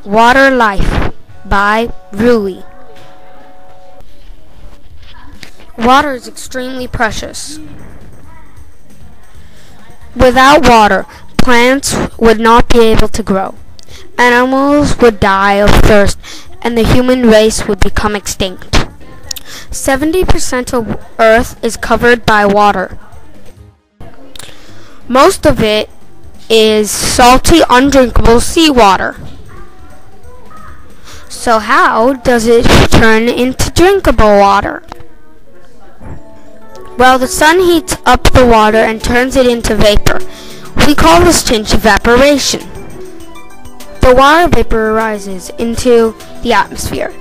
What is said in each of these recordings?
Water Life by Rui. Water is extremely precious. Without water, plants would not be able to grow. Animals would die of thirst, and the human race would become extinct. 70% of Earth is covered by water. Most of it is salty, undrinkable seawater. So how does it turn into drinkable water? Well, the sun heats up the water and turns it into vapor. We call this change evaporation. The water vapor rises into the atmosphere.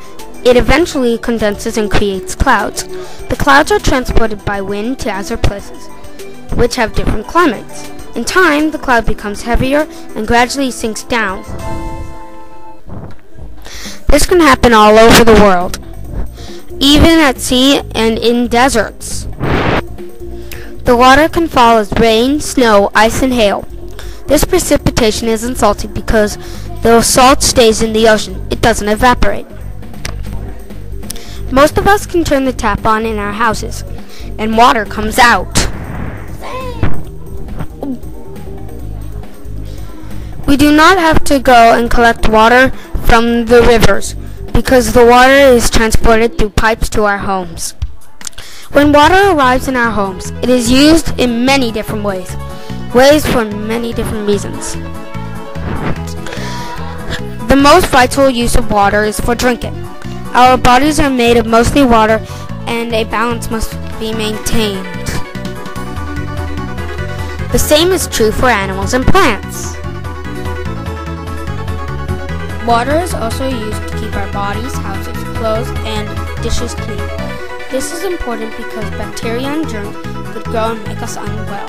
It eventually condenses and creates clouds. The clouds are transported by wind to other places, which have different climates. In time, the cloud becomes heavier and gradually sinks down. This can happen all over the world, even at sea and in deserts. The water can fall as rain, snow, ice, and hail. This precipitation isn't salty because the salt stays in the ocean. It doesn't evaporate. Most of us can turn the tap on in our houses, and water comes out. We do not have to go and collect water from the rivers because the water is transported through pipes to our homes. When water arrives in our homes, it is used in many different ways for many different reasons. The most vital use of water is for drinking. Our bodies are made of mostly water, and a balance must be maintained. The same is true for animals and plants. Water is also used to keep our bodies, houses, clothes, and dishes clean. This is important because bacteria and germs could grow and make us unwell.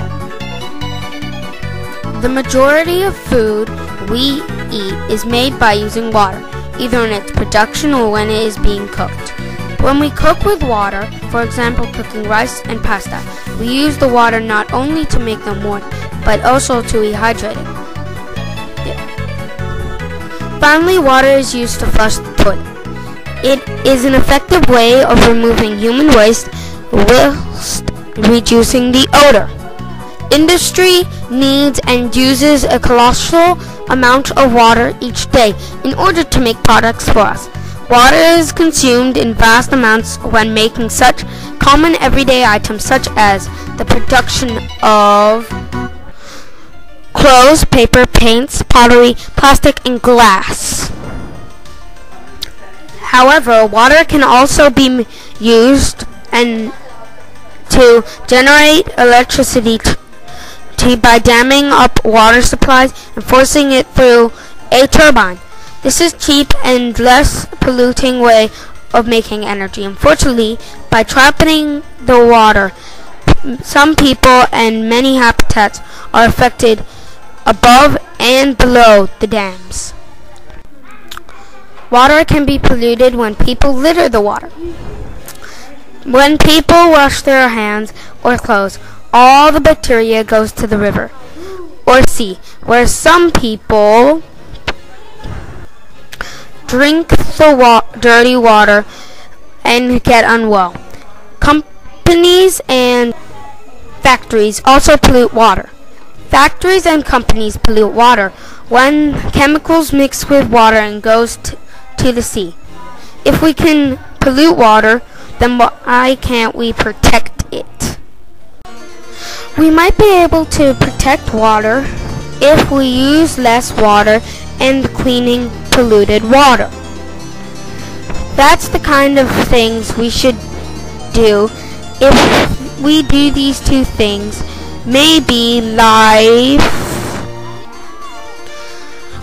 The majority of food we eat is made by using water, either in its production or when it is being cooked. When we cook with water, for example cooking rice and pasta, we use the water not only to make them warm, but also to rehydrate it. Finally, water is used to flush the toilet. It is an effective way of removing human waste whilst reducing the odor. Industry needs and uses a colossal amount of water each day in order to make products for us. Water is consumed in vast amounts when making such common everyday items such as the production of clothes, paper, paints, pottery, plastic, and glass. However, water can also be used to generate electricity by damming up water supplies and forcing it through a turbine. This is cheap and less polluting way of making energy. Unfortunately, by trapping the water, some people and many habitats are affected above and below the dams. Water can be polluted when people litter the water. When people wash their hands or clothes, all the bacteria goes to the river or sea, where some people drink the dirty water and get unwell. Companies and factories also pollute water. Factories and companies pollute water when chemicals mix with water and goes to the sea. If we can pollute water, then why can't we protect it? We might be able to protect water if we use less water and cleaning polluted water. That's the kind of things we should do. If we do these two things, maybe life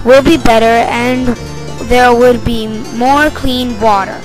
will be better and there would be more clean water.